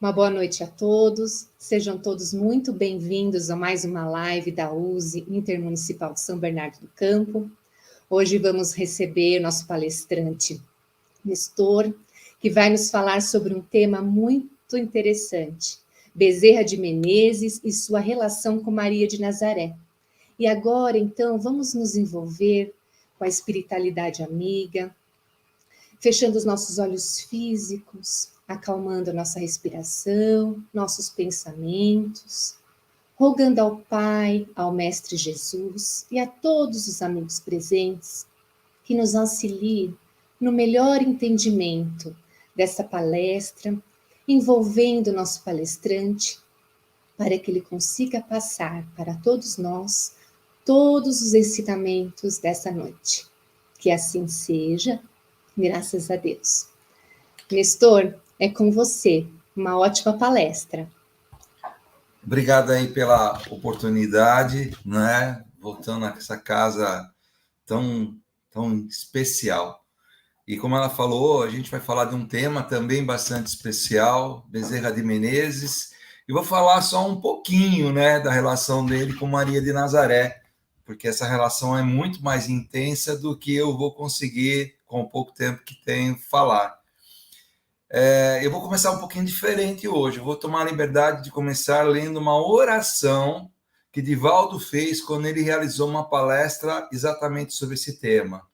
Uma boa noite a todos, sejam todos muito bem-vindos a mais uma live da USE Intermunicipal de São Bernardo do Campo. Hoje vamos receber nosso palestrante Nestor, que vai nos falar sobre um tema muito interessante, Bezerra de Menezes e sua relação com Maria de Nazaré. E agora, então, vamos nos envolver com a espiritualidade amiga, fechando os nossos olhos físicos, acalmando nossa respiração, nossos pensamentos, rogando ao Pai, ao Mestre Jesus e a todos os amigos presentes que nos auxiliem no melhor entendimento dessa palestra, envolvendo nosso palestrante, para que ele consiga passar para todos nós todos os ensinamentos dessa noite. Que assim seja, graças a Deus. Nestor, é com você. Uma ótima palestra. Obrigado aí pela oportunidade, né? Voltando a essa casa tão especial. E como ela falou, a gente vai falar de um tema também bastante especial, Bezerra de Menezes, e vou falar só um pouquinho, né, da relação dele com Maria de Nazaré, porque essa relação é muito mais intensa do que eu vou conseguir, com o pouco tempo que tenho, falar. Eu vou começar um pouquinho diferente hoje. Eu vou tomar a liberdade de começar lendo uma oração que Divaldo fez quando ele realizou uma palestra exatamente sobre esse tema.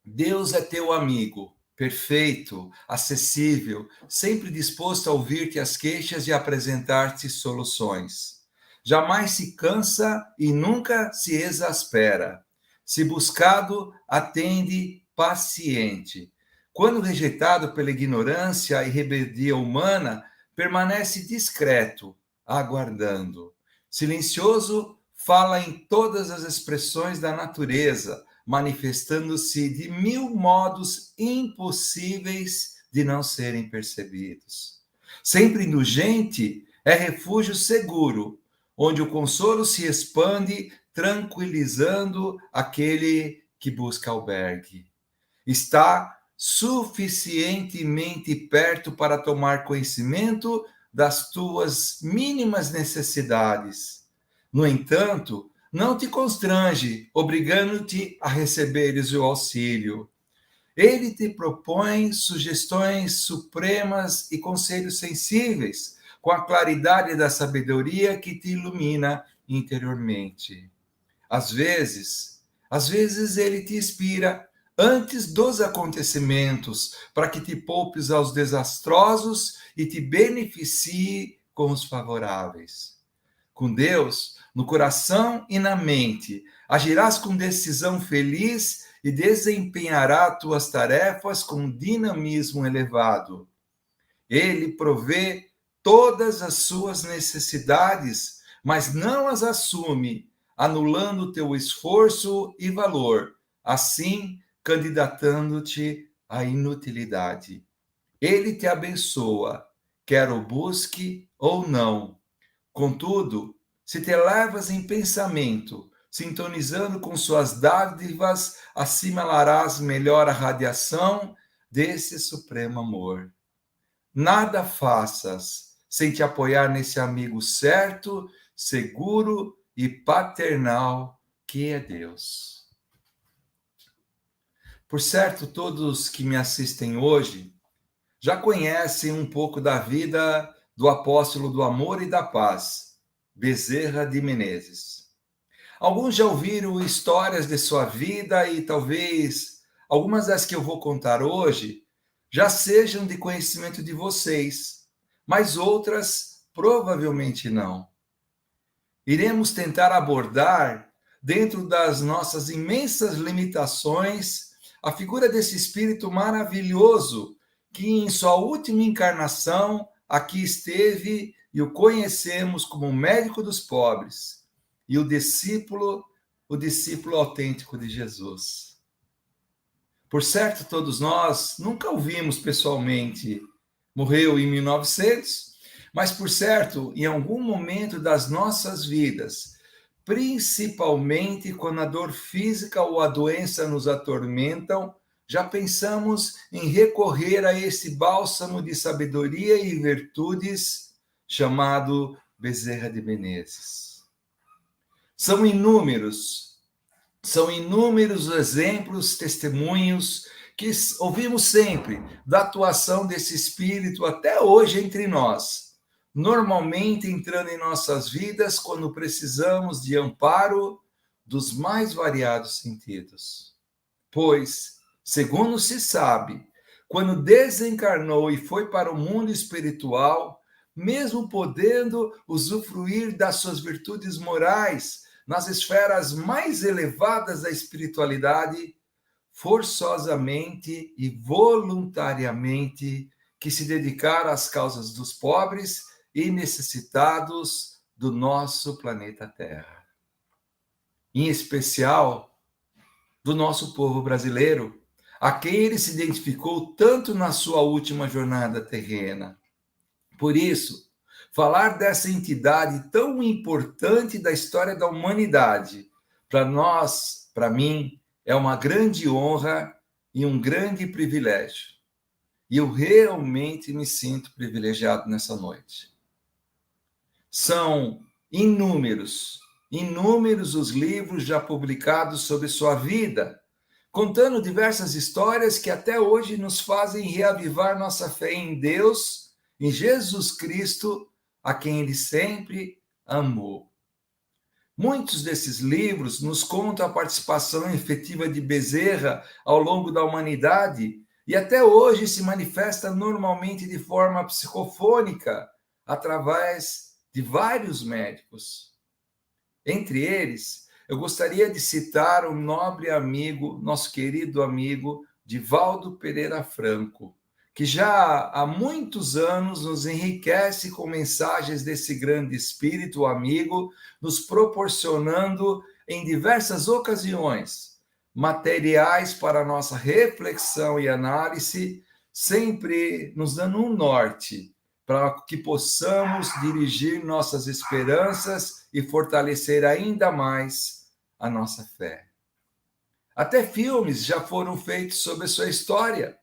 Deus é teu amigo, perfeito, acessível, sempre disposto a ouvir-te as queixas e apresentar-te soluções. Jamais se cansa e nunca se exaspera. Se buscado, atende paciente. Quando rejeitado pela ignorância e rebeldia humana, permanece discreto, aguardando. Silencioso, fala em todas as expressões da natureza, manifestando-se de mil modos impossíveis de não serem percebidos. Sempre indulgente, é refúgio seguro, onde o consolo se expande, tranquilizando aquele que busca albergue. Está suficientemente perto para tomar conhecimento das tuas mínimas necessidades. No entanto, não te constrange, obrigando-te a receberes o auxílio. Ele te propõe sugestões supremas e conselhos sensíveis, com a claridade da sabedoria que te ilumina interiormente. Às vezes ele te inspira antes dos acontecimentos, para que te poupes aos desastrosos e te beneficie com os favoráveis. Com Deus, no coração e na mente, agirás com decisão feliz e desempenharás tuas tarefas com dinamismo elevado. Ele provê todas as suas necessidades, mas não as assume, anulando teu esforço e valor, assim candidatando-te à inutilidade. Ele te abençoa, quer o busque ou não. Contudo, se te elevas em pensamento, sintonizando com suas dádivas, assimilarás melhor a radiação desse supremo amor. Nada faças sem te apoiar nesse amigo certo, seguro e paternal que é Deus. Por certo, todos que me assistem hoje já conhecem um pouco da vida do apóstolo do amor e da paz, Bezerra de Menezes. Alguns já ouviram histórias de sua vida e talvez algumas das que eu vou contar hoje já sejam de conhecimento de vocês, mas outras provavelmente não. Iremos tentar abordar, dentro das nossas imensas limitações, a figura desse espírito maravilhoso que em sua última encarnação aqui esteve e o conhecemos como o médico dos pobres e o discípulo autêntico de Jesus. Por certo, todos nós nunca o vimos pessoalmente. Morreu em 1900, mas por certo, em algum momento das nossas vidas, principalmente quando a dor física ou a doença nos atormentam, já pensamos em recorrer a esse bálsamo de sabedoria e virtudes chamado Bezerra de Menezes. São inúmeros os exemplos, testemunhos que ouvimos sempre da atuação desse Espírito até hoje entre nós, normalmente entrando em nossas vidas quando precisamos de amparo dos mais variados sentidos. Pois, segundo se sabe, quando desencarnou e foi para o mundo espiritual, mesmo podendo usufruir das suas virtudes morais nas esferas mais elevadas da espiritualidade, forçosamente e voluntariamente que se dedicaram às causas dos pobres e necessitados do nosso planeta Terra. Em especial, do nosso povo brasileiro, a quem ele se identificou tanto na sua última jornada terrena. Por isso, falar dessa entidade tão importante da história da humanidade, para nós, para mim, é uma grande honra e um grande privilégio. E eu realmente me sinto privilegiado nessa noite. São inúmeros os livros já publicados sobre sua vida, contando diversas histórias que até hoje nos fazem reavivar nossa fé em Deus, em Jesus Cristo, a quem ele sempre amou. Muitos desses livros nos contam a participação efetiva de Bezerra ao longo da humanidade e até hoje se manifesta normalmente de forma psicofônica, através de vários médicos. Entre eles, eu gostaria de citar um nobre amigo, nosso querido amigo, Divaldo Pereira Franco, que já há muitos anos nos enriquece com mensagens desse grande espírito amigo, nos proporcionando em diversas ocasiões materiais para nossa reflexão e análise, sempre nos dando um norte para que possamos dirigir nossas esperanças e fortalecer ainda mais a nossa fé. Até filmes já foram feitos sobre sua história.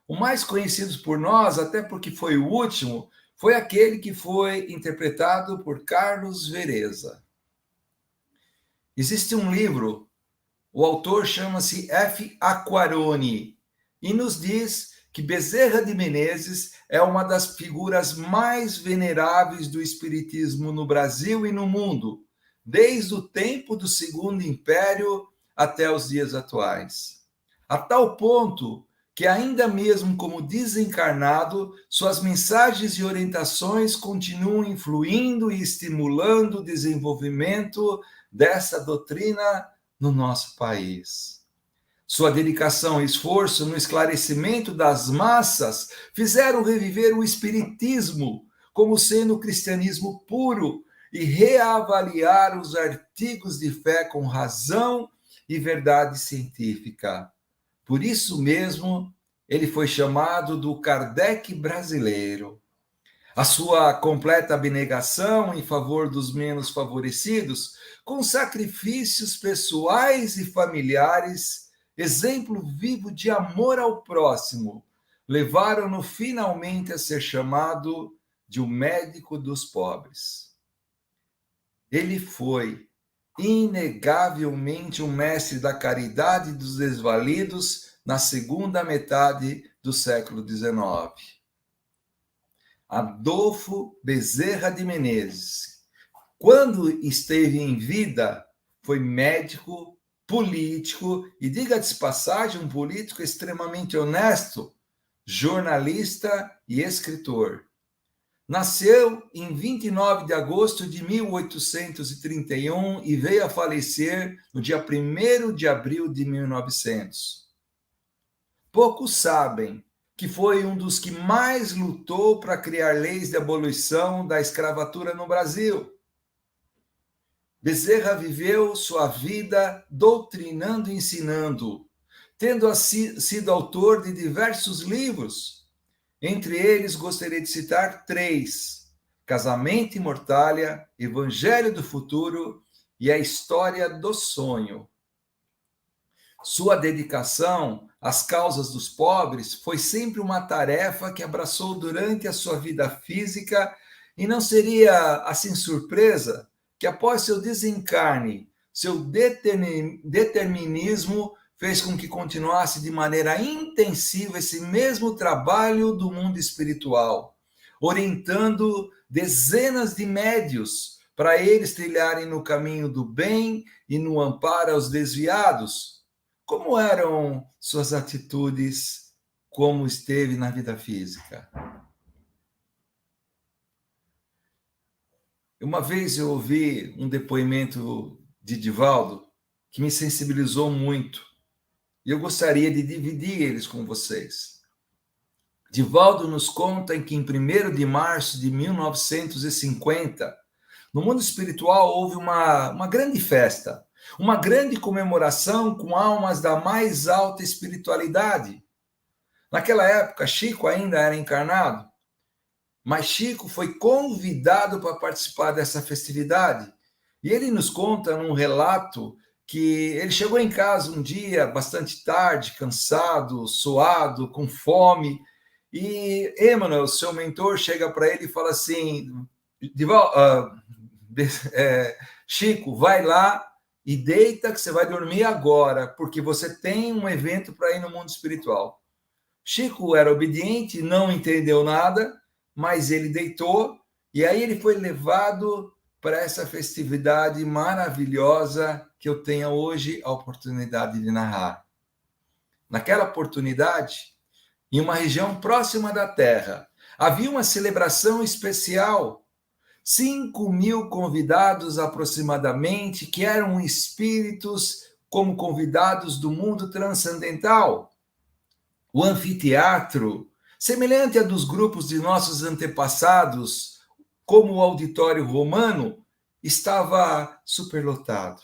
O mais conhecido por nós, até porque foi o último, foi aquele que foi interpretado por Carlos Vereza. Existe um livro, o autor chama-se F. Aquaroni, e nos diz que Bezerra de Menezes é uma das figuras mais veneráveis do espiritismo no Brasil e no mundo, desde o tempo do Segundo Império até os dias atuais. A tal ponto que ainda mesmo como desencarnado, suas mensagens e orientações continuam influindo e estimulando o desenvolvimento dessa doutrina no nosso país. Sua dedicação e esforço no esclarecimento das massas fizeram reviver o espiritismo como sendo o cristianismo puro e reavaliar os artigos de fé com razão e verdade científica. Por isso mesmo, ele foi chamado do Kardec brasileiro. A sua completa abnegação em favor dos menos favorecidos, com sacrifícios pessoais e familiares, exemplo vivo de amor ao próximo, levaram-no finalmente a ser chamado de o médico dos pobres. Ele foi inegavelmente um mestre da caridade dos desvalidos na segunda metade do século XIX. Adolfo Bezerra de Menezes, quando esteve em vida, foi médico, político e, diga-se de passagem, um político extremamente honesto, jornalista e escritor. Nasceu em 29 de agosto de 1831 e veio a falecer no dia 1º de abril de 1900. Poucos sabem que foi um dos que mais lutou para criar leis de abolição da escravatura no Brasil. Bezerra viveu sua vida doutrinando e ensinando, tendo sido autor de diversos livros. Entre eles, gostaria de citar 3: Casamento e Mortalha, Evangelho do Futuro e A História do Sonho. Sua dedicação às causas dos pobres foi sempre uma tarefa que abraçou durante a sua vida física e não seria, assim, surpresa que após seu desencarne, seu determinismo fez com que continuasse de maneira intensiva esse mesmo trabalho do mundo espiritual, orientando dezenas de médios para eles trilharem no caminho do bem e no amparo aos desviados. Como eram suas atitudes, como esteve na vida física? Uma vez eu ouvi um depoimento de Divaldo que me sensibilizou muito e eu gostaria de dividir eles com vocês. Divaldo nos conta que em 1º de março de 1950, no mundo espiritual houve uma grande festa, uma grande comemoração com almas da mais alta espiritualidade. Naquela época, Chico ainda era encarnado, mas Chico foi convidado para participar dessa festividade. E ele nos conta num relato que ele chegou em casa um dia bastante tarde, cansado, suado, com fome, e Emmanuel, seu mentor, chega para ele e fala assim: Chico, vai lá e deita que você vai dormir agora, porque você tem um evento para ir no mundo espiritual. Chico era obediente, não entendeu nada, mas ele deitou, e aí ele foi levado para essa festividade maravilhosa que eu tenho hoje a oportunidade de narrar. Naquela oportunidade, em uma região próxima da Terra, havia uma celebração especial. 5.000 convidados aproximadamente, que eram espíritos como convidados do mundo transcendental. O anfiteatro, semelhante a dos grupos de nossos antepassados, como o auditório romano, estava superlotado.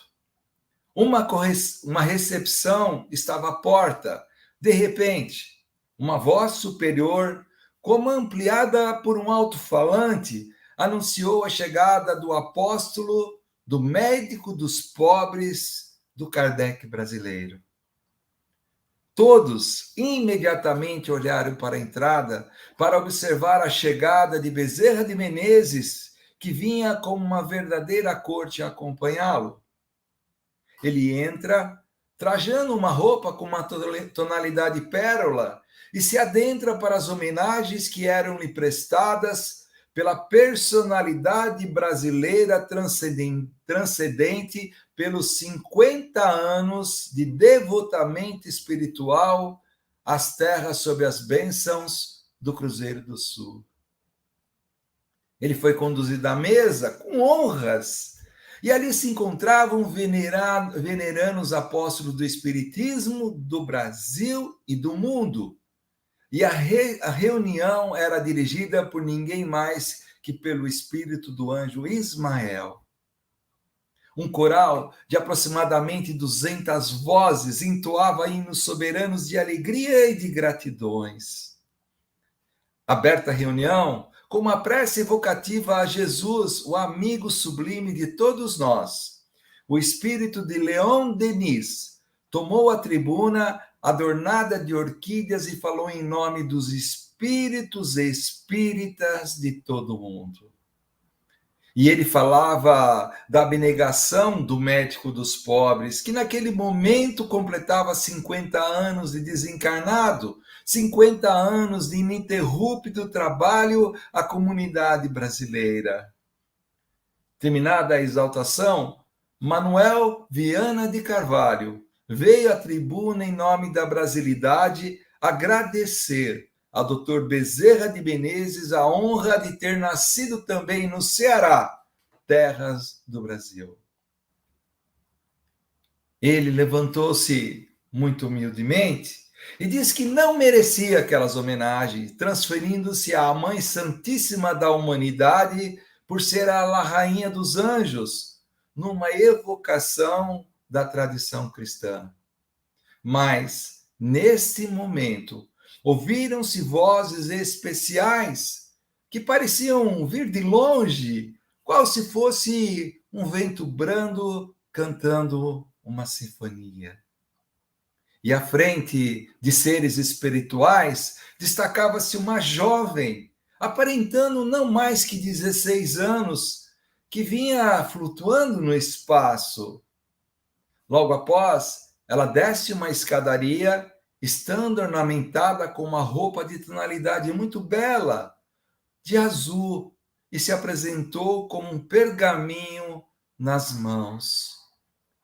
Uma recepção estava à porta. De repente, uma voz superior, como ampliada por um alto-falante, anunciou a chegada do apóstolo, do médico dos pobres, do Kardec brasileiro. Todos imediatamente olharam para a entrada para observar a chegada de Bezerra de Menezes, que vinha como uma verdadeira corte acompanhá-lo. Ele entra trajando uma roupa com uma tonalidade pérola e se adentra para as homenagens que eram-lhe prestadas pela personalidade brasileira transcendente pelos 50 anos de devotamento espiritual às terras sob as bênçãos do Cruzeiro do Sul. Ele foi conduzido à mesa com honras, e ali se encontravam venerando os apóstolos do Espiritismo do Brasil e do mundo. E a reunião era dirigida por ninguém mais que pelo espírito do anjo Ismael. Um coral de aproximadamente 200 vozes entoava hinos soberanos de alegria e de gratidões. Aberta a reunião, com uma prece evocativa a Jesus, o amigo sublime de todos nós, o espírito de Leon Denis tomou a tribuna adornada de orquídeas e falou em nome dos espíritos espíritas de todo o mundo. E ele falava da abnegação do médico dos pobres, que naquele momento completava 50 anos de desencarnado, 50 anos de ininterrupto trabalho à comunidade brasileira. Terminada a exaltação, Manuel Viana de Carvalho veio à tribuna em nome da brasilidade agradecer a Dr. Bezerra de Menezes a honra de ter nascido também no Ceará, terras do Brasil. Ele levantou-se muito humildemente e disse que não merecia aquelas homenagens, transferindo-se à Mãe Santíssima da Humanidade por ser a Rainha dos Anjos, numa evocação da tradição cristã. Mas, neste momento, ouviram-se vozes especiais que pareciam vir de longe, qual se fosse um vento brando cantando uma sinfonia. E à frente de seres espirituais, destacava-se uma jovem, aparentando não mais que 16 anos, que vinha flutuando no espaço. Logo após, ela desce uma escadaria, estando ornamentada com uma roupa de tonalidade muito bela, de azul, e se apresentou com um pergaminho nas mãos.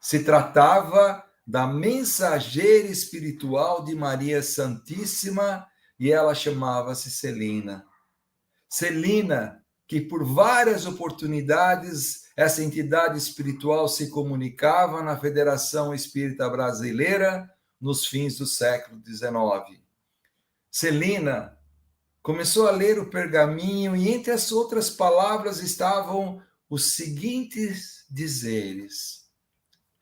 Se tratava da mensageira espiritual de Maria Santíssima, e ela chamava-se Celina. Celina, que por várias oportunidades essa entidade espiritual se comunicava na Federação Espírita Brasileira nos fins do século XIX. Celina começou a ler o pergaminho e entre as outras palavras estavam os seguintes dizeres: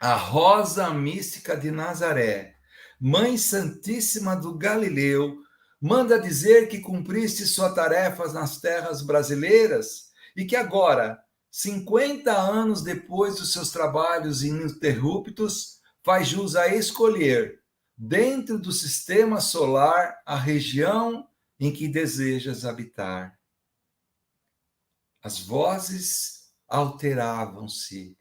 a rosa mística de Nazaré, Mãe Santíssima do Galileu, manda dizer que cumpriste suas tarefas nas terras brasileiras e que agora, 50 anos depois dos seus trabalhos ininterruptos, faz jus a escolher, dentro do sistema solar, a região em que desejas habitar. As vozes alteravam-se.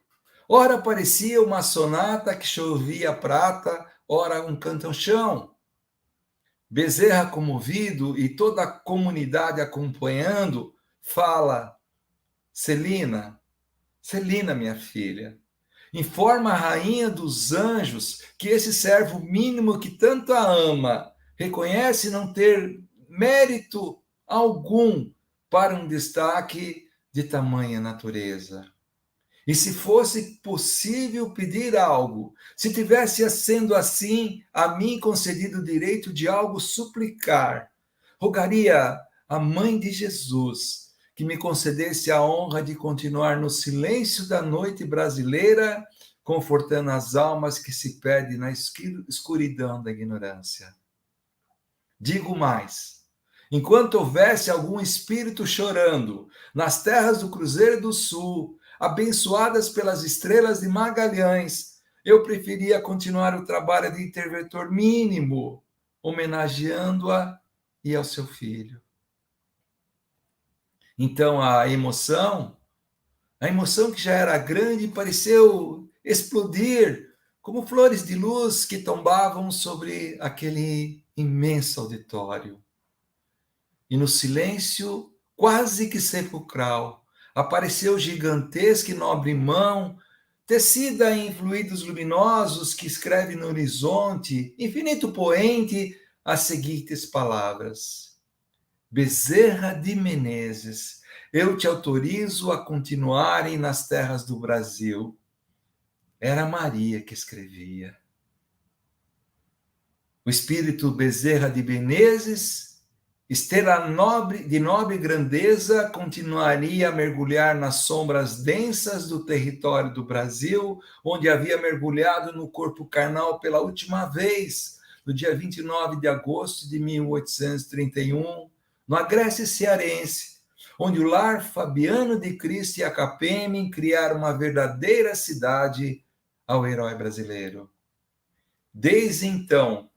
Ora parecia uma sonata que chovia prata, ora um canto-chão. Bezerra, comovido, e toda a comunidade acompanhando, fala: Celina, Celina, minha filha, informa a rainha dos anjos que esse servo mínimo que tanto a ama reconhece não ter mérito algum para um destaque de tamanha natureza. E se fosse possível pedir algo, se tivesse sendo assim, a mim concedido o direito de algo suplicar, rogaria à Mãe de Jesus que me concedesse a honra de continuar no silêncio da noite brasileira, confortando as almas que se perdem na escuridão da ignorância. Digo mais: enquanto houvesse algum espírito chorando nas terras do Cruzeiro do Sul, abençoadas pelas estrelas de Magalhães, eu preferia continuar o trabalho de interventor mínimo, homenageando-a e ao seu filho. Então a emoção que já era grande, pareceu explodir como flores de luz que tombavam sobre aquele imenso auditório. E no silêncio quase que sepulcral, apareceu gigantesca e nobre mão, tecida em fluidos luminosos, que escreve no horizonte, infinito poente, as seguintes palavras: Bezerra de Menezes, eu te autorizo a continuarem nas terras do Brasil. Era Maria que escrevia. O espírito Bezerra de Menezes, estrela de nobre grandeza, continuaria a mergulhar nas sombras densas do território do Brasil, onde havia mergulhado no corpo carnal pela última vez, no dia 29 de agosto de 1831, no Agreste Cearense, onde o lar Fabiano de Cristo e a Capeme criaram uma verdadeira cidade ao herói brasileiro. Desde então,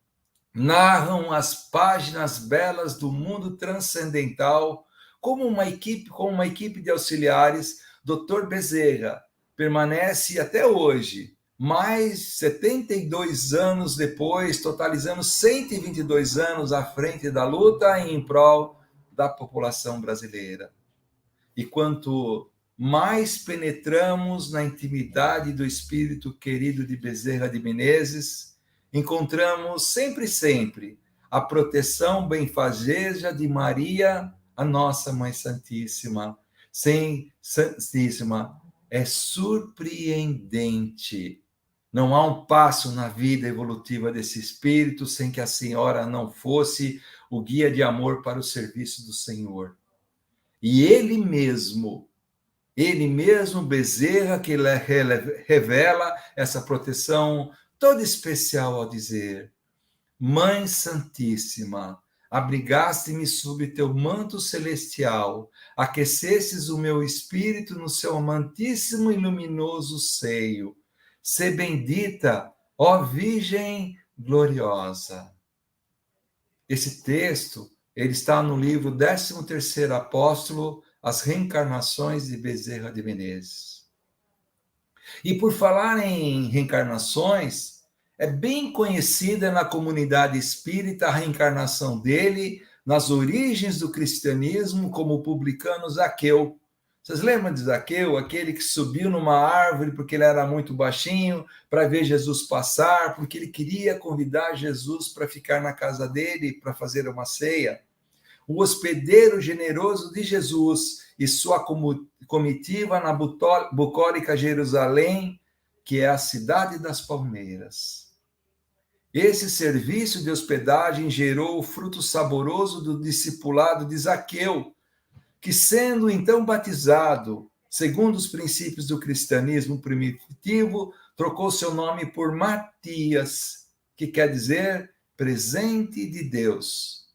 narram as páginas belas do mundo transcendental com uma equipe de auxiliares. Dr. Bezerra permanece até hoje, mais 72 anos depois, totalizando 122 anos à frente da luta em prol da população brasileira. E quanto mais penetramos na intimidade do espírito querido de Bezerra de Menezes, encontramos sempre a proteção benfazeja de Maria, a nossa Mãe Santíssima. Santíssima, é surpreendente. Não há um passo na vida evolutiva desse espírito sem que a Senhora não fosse o guia de amor para o serviço do Senhor. E ele mesmo, Bezerra, que revela essa proteção toda especial ao dizer: Mãe Santíssima, abrigaste-me sob teu manto celestial, aquecestes o meu espírito no seu amantíssimo e luminoso seio. Sê bendita, ó Virgem gloriosa. Esse texto, ele está no livro 13º Apóstolo, As Reencarnações de Bezerra de Menezes. E por falar em reencarnações, é bem conhecida na comunidade espírita a reencarnação dele nas origens do cristianismo como o publicano Zaqueu. Vocês lembram de Zaqueu, aquele que subiu numa árvore porque ele era muito baixinho para ver Jesus passar, porque ele queria convidar Jesus para ficar na casa dele, para fazer uma ceia? O hospedeiro generoso de Jesus e sua comitiva na bucólica Jerusalém, que é a cidade das palmeiras. Esse serviço de hospedagem gerou o fruto saboroso do discipulado de Zaqueu, que, sendo então batizado, segundo os princípios do cristianismo primitivo, trocou seu nome por Matias, que quer dizer presente de Deus.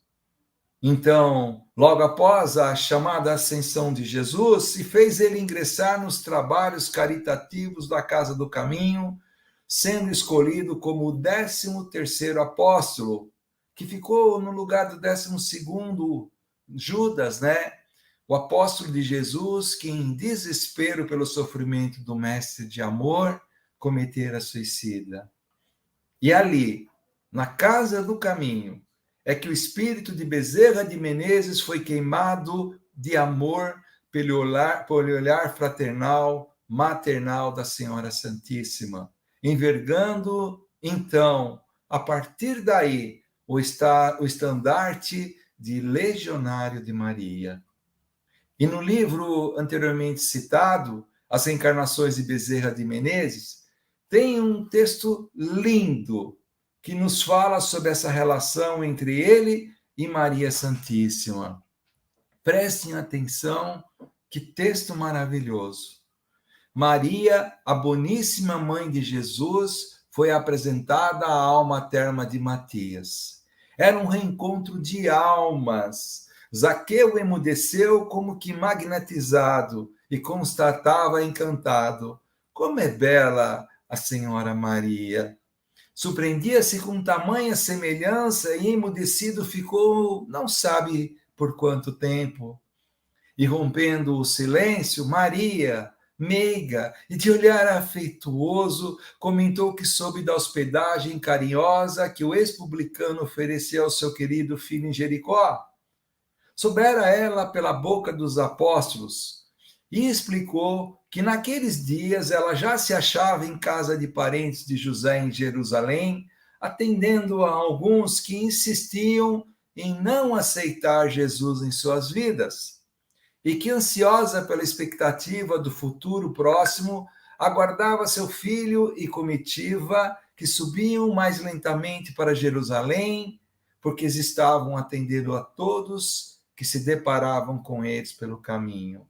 Então, logo após a chamada ascensão de Jesus, se fez ele ingressar nos trabalhos caritativos da Casa do Caminho, sendo escolhido como o 13º apóstolo, que ficou no lugar do 12º Judas, né? O apóstolo de Jesus, que em desespero pelo sofrimento do mestre de amor, cometera suicida. E ali, na Casa do Caminho, é que o espírito de Bezerra de Menezes foi queimado de amor pelo olhar fraternal, maternal da Senhora Santíssima, envergando, então, a partir daí, o estandarte de legionário de Maria. E no livro anteriormente citado, As Reencarnações de Bezerra de Menezes, tem um texto lindo que nos fala sobre essa relação entre ele e Maria Santíssima. Prestem atenção, que texto maravilhoso. Maria, a boníssima mãe de Jesus, foi apresentada à alma terma de Matias. Era um reencontro de almas. Zaqueu emudeceu como que magnetizado e constatava encantado. Como é bela a Senhora Maria! Surpreendia-se com tamanha semelhança e emudecido ficou, não sabe por quanto tempo. E rompendo o silêncio, Maria, meiga e de olhar afetuoso, comentou que soube da hospedagem carinhosa que o ex-publicano ofereceu ao seu querido filho em Jericó. Soubera ela pela boca dos apóstolos e explicou que naqueles dias ela já se achava em casa de parentes de José em Jerusalém, atendendo a alguns que insistiam em não aceitar Jesus em suas vidas, e que, ansiosa pela expectativa do futuro próximo, aguardava seu filho e comitiva que subiam mais lentamente para Jerusalém, porque eles estavam atendendo a todos que se deparavam com eles pelo caminho.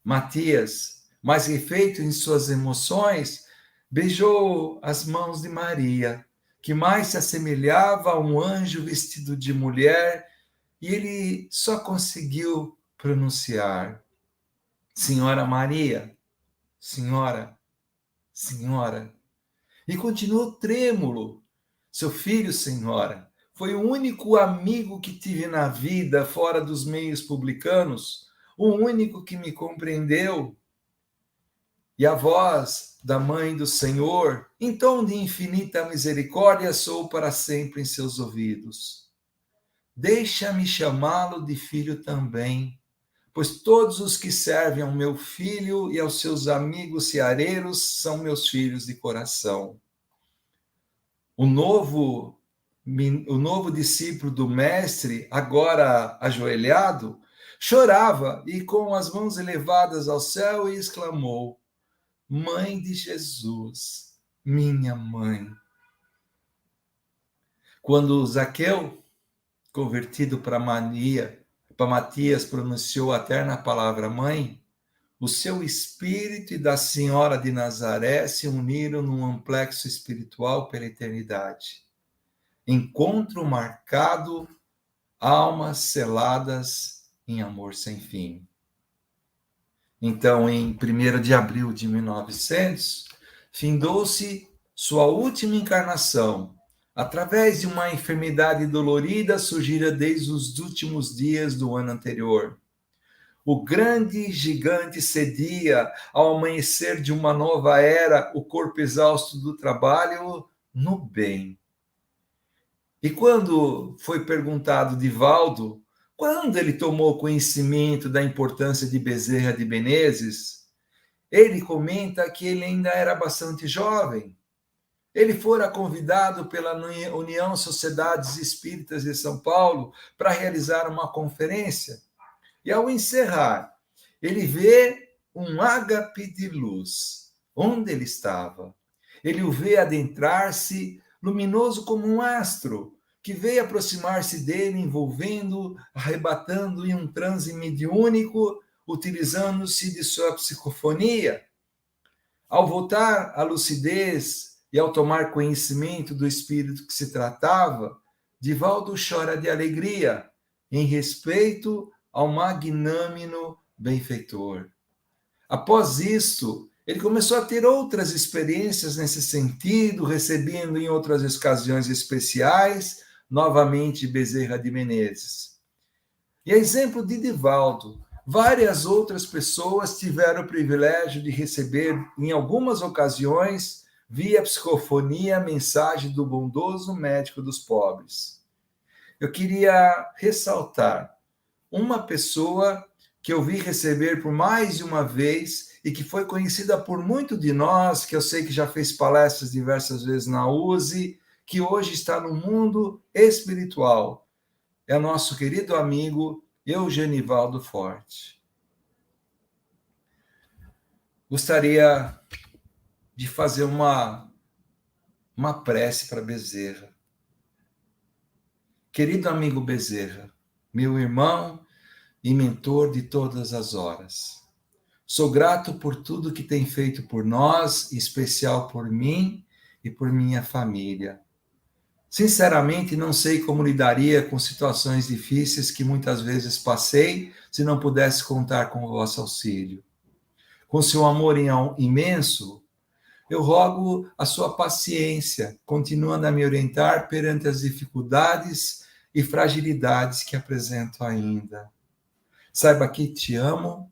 Matias, mais refeito em suas emoções, beijou as mãos de Maria, que mais se assemelhava a um anjo vestido de mulher, e ele só conseguiu pronunciar: Senhora Maria, Senhora, Senhora. E continuou trêmulo: Seu filho, Senhora, foi o único amigo que tive na vida fora dos meios publicanos, o único que me compreendeu. E a voz da mãe do Senhor, em tom de infinita misericórdia, soou para sempre em seus ouvidos: Deixa-me chamá-lo de filho também, pois todos os que servem ao meu filho e aos seus amigos ceareiros são meus filhos de coração. O novo discípulo do mestre, agora ajoelhado, chorava e com as mãos elevadas ao céu e exclamou: Mãe de Jesus, minha mãe. Quando Zaqueu, convertido para Matias, pronunciou a terna palavra mãe, o seu espírito e da Senhora de Nazaré se uniram num amplexo espiritual pela eternidade. Encontro marcado, almas seladas em amor sem fim. Então, em 1º de abril de 1900, findou-se sua última encarnação, através de uma enfermidade dolorida surgida desde os últimos dias do ano anterior. O grande gigante cedia ao amanhecer de uma nova era, o corpo exausto do trabalho, no bem. E quando foi perguntado de Valdo, quando ele tomou conhecimento da importância de Bezerra de Menezes, ele comenta que ele ainda era bastante jovem. Ele fora convidado pela União Sociedades Espíritas de São Paulo para realizar uma conferência. E ao encerrar, ele vê um ágape de luz onde ele estava. Ele o vê adentrar-se, luminoso como um astro, que veio aproximar-se dele, envolvendo, arrebatando em um transe mediúnico, utilizando-se de sua psicofonia. Ao voltar à lucidez e ao tomar conhecimento do espírito que se tratava, Divaldo chora de alegria, em respeito ao magnânimo benfeitor. Após isto, ele começou a ter outras experiências nesse sentido, recebendo em outras ocasiões especiais, novamente Bezerra de Menezes. E a exemplo de Divaldo, várias outras pessoas tiveram o privilégio de receber, em algumas ocasiões, via psicofonia, a mensagem do bondoso médico dos pobres. Eu queria ressaltar uma pessoa que eu vi receber por mais de uma vez e que foi conhecida por muito de nós, que eu sei que já fez palestras diversas vezes na USE, que hoje está no mundo espiritual. É o nosso querido amigo Eugenivaldo Forte. Gostaria de fazer uma prece para Bezerra. Querido amigo Bezerra, meu irmão e mentor de todas as horas, sou grato por tudo que tem feito por nós, em especial por mim e por minha família. Sinceramente, não sei como lidaria com situações difíceis que muitas vezes passei se não pudesse contar com o vosso auxílio. Com seu amor imenso, eu rogo a sua paciência, continuando a me orientar perante as dificuldades e fragilidades que apresento ainda. Saiba que te amo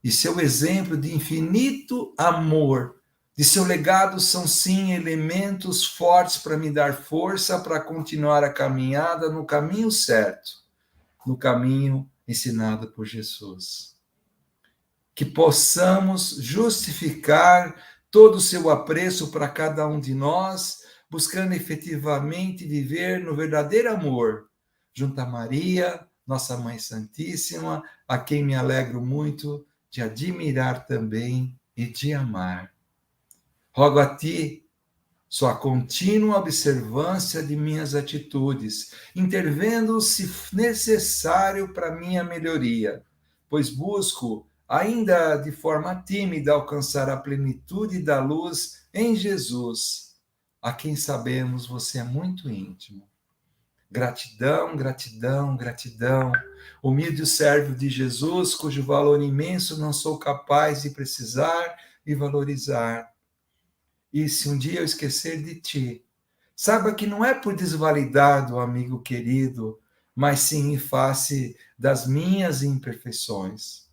e seu exemplo de infinito amor, de seu legado são sim elementos fortes para me dar força para continuar a caminhada no caminho certo, no caminho ensinado por Jesus. Que possamos justificar todo o seu apreço para cada um de nós, buscando efetivamente viver no verdadeiro amor, junto a Maria, nossa Mãe Santíssima, a quem me alegro muito de admirar também e de amar. Rogo a ti sua contínua observância de minhas atitudes, intervendo se necessário para minha melhoria, pois busco, ainda de forma tímida, alcançar a plenitude da luz em Jesus, a quem sabemos você é muito íntimo. Gratidão, gratidão, gratidão. Humilde servo de Jesus, cujo valor imenso não sou capaz de precisar e valorizar. E se um dia eu esquecer de ti, saiba que não é por desvalidado, amigo querido, mas sim em face das minhas imperfeições.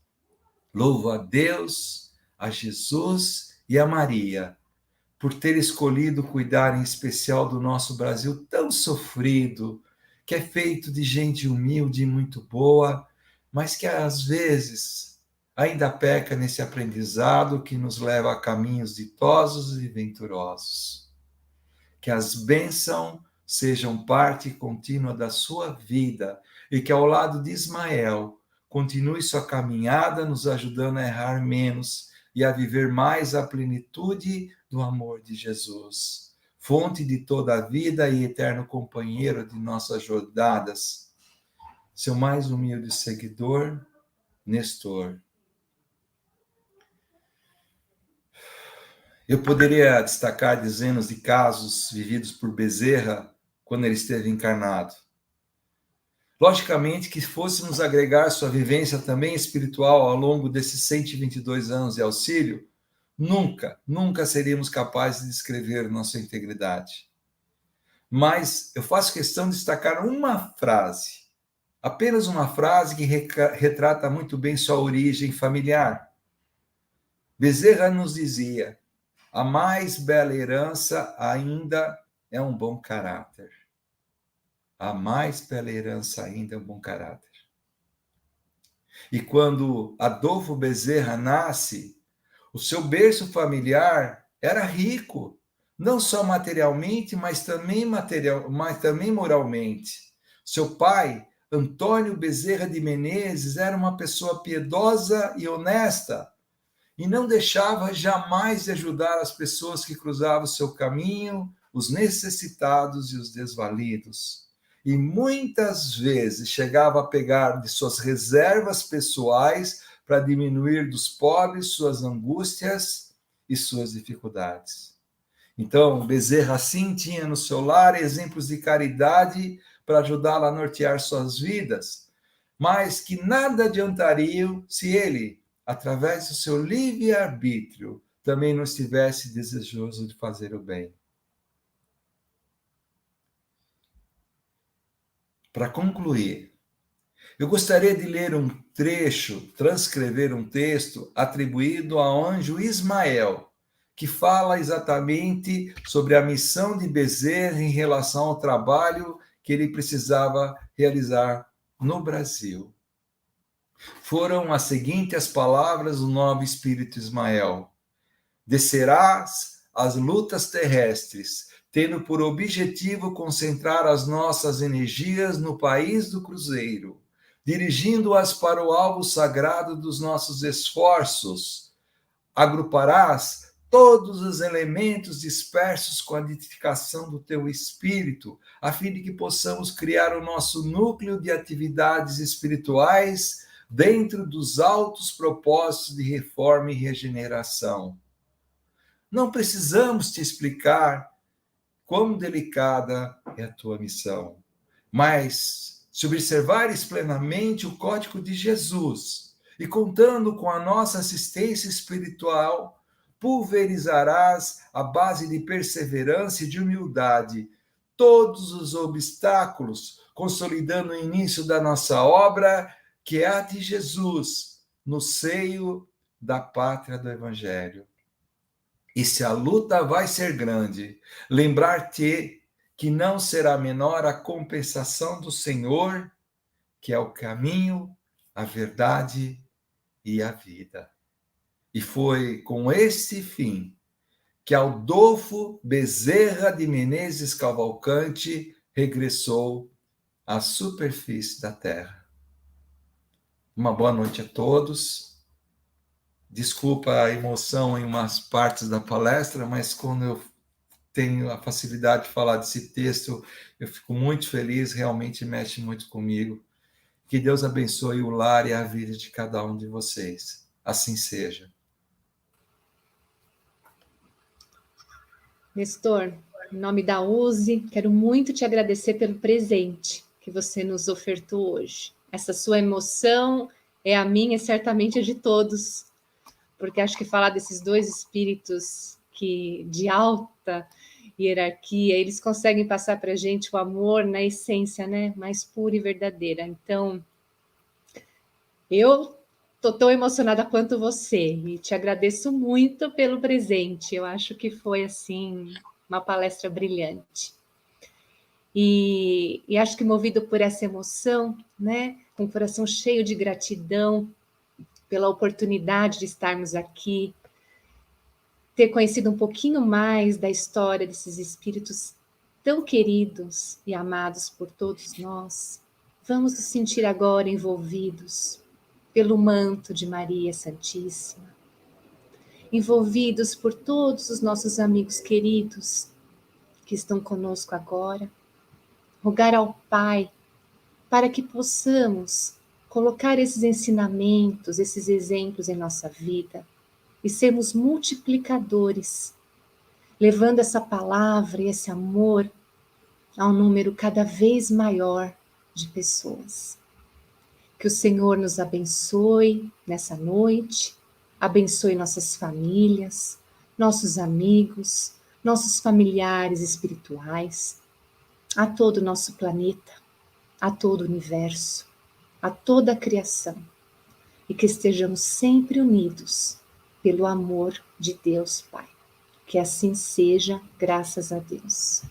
Louvo a Deus, a Jesus e a Maria, por ter escolhido cuidar em especial do nosso Brasil tão sofrido, que é feito de gente humilde e muito boa, mas que às vezes ainda peca nesse aprendizado que nos leva a caminhos ditosos e venturosos. Que as bênçãos sejam parte contínua da sua vida e que ao lado de Ismael continue sua caminhada nos ajudando a errar menos e a viver mais a plenitude do amor de Jesus, fonte de toda a vida e eterno companheiro de nossas jornadas. Seu mais humilde seguidor, Nestor. Eu poderia destacar dezenas de casos vividos por Bezerra quando ele esteve encarnado. Logicamente que fôssemos agregar sua vivência também espiritual ao longo desses 122 anos de auxílio, nunca seríamos capazes de descrever nossa integridade. mas eu faço questão de destacar uma frase, apenas uma frase que retrata muito bem sua origem familiar. Bezerra nos dizia: a mais bela herança ainda é um bom caráter. A mais bela herança ainda é um bom caráter. E quando Adolfo Bezerra nasce, o seu berço familiar era rico, não só materialmente, mas também moralmente. Seu pai, Antônio Bezerra de Menezes, era uma pessoa piedosa e honesta, e não deixava jamais de ajudar as pessoas que cruzavam o seu caminho, os necessitados e os desvalidos. E muitas vezes chegava a pegar de suas reservas pessoais para diminuir dos pobres suas angústias e suas dificuldades. Então, Bezerra, assim, tinha no seu lar exemplos de caridade para ajudá-la a nortear suas vidas, mas que nada adiantariam se ele, através do seu livre-arbítrio, também não estivesse desejoso de fazer o bem. Para concluir, eu gostaria de ler um trecho, transcrever um texto atribuído ao anjo Ismael, que fala exatamente sobre a missão de Bezerra em relação ao trabalho que ele precisava realizar no Brasil. Foram as seguintes palavras do nobre espírito Ismael: descerás às lutas terrestres, tendo por objetivo concentrar as nossas energias no país do cruzeiro, dirigindo-as para o alvo sagrado dos nossos esforços. Agruparás todos os elementos dispersos com a edificação do teu espírito, a fim de que possamos criar o nosso núcleo de atividades espirituais dentro dos altos propósitos de reforma e regeneração. Não precisamos te explicar quão delicada é a tua missão, mas se observares plenamente o código de Jesus e contando com a nossa assistência espiritual, pulverizarás a base de perseverança e de humildade todos os obstáculos, consolidando o início da nossa obra, que é a de Jesus, no seio da pátria do Evangelho. E se a luta vai ser grande, lembrar-te que não será menor a compensação do Senhor, que é o caminho, a verdade e a vida. E foi com esse fim que Adolfo Bezerra de Menezes Cavalcante regressou à superfície da Terra. Uma boa noite a todos. Desculpa a emoção em umas partes da palestra, mas quando eu tenho a facilidade de falar desse texto, eu fico muito feliz, realmente mexe muito comigo. Que Deus abençoe o lar e a vida de cada um de vocês. Assim seja. Nestor, em nome da USE, quero muito te agradecer pelo presente que você nos ofertou hoje. Essa sua emoção é a minha e certamente a de todos, porque acho que falar desses dois espíritos que de alta hierarquia, eles conseguem passar para a gente o amor na essência, né, mais pura e verdadeira. Então, eu estou tão emocionada quanto você e te agradeço muito pelo presente. Eu acho que foi, assim, uma palestra brilhante. E acho que movido por essa emoção, né, com o coração cheio de gratidão pela oportunidade de estarmos aqui, ter conhecido um pouquinho mais da história desses espíritos tão queridos e amados por todos nós, vamos nos sentir agora envolvidos pelo manto de Maria Santíssima, envolvidos por todos os nossos amigos queridos que estão conosco agora, rogar ao Pai para que possamos colocar esses ensinamentos, esses exemplos em nossa vida e sermos multiplicadores, levando essa palavra e esse amor a um número cada vez maior de pessoas. Que o Senhor nos abençoe nessa noite, abençoe nossas famílias, nossos amigos, nossos familiares espirituais, a todo o nosso planeta, a todo o universo, a toda a criação, e que estejamos sempre unidos pelo amor de Deus Pai. Que assim seja, graças a Deus.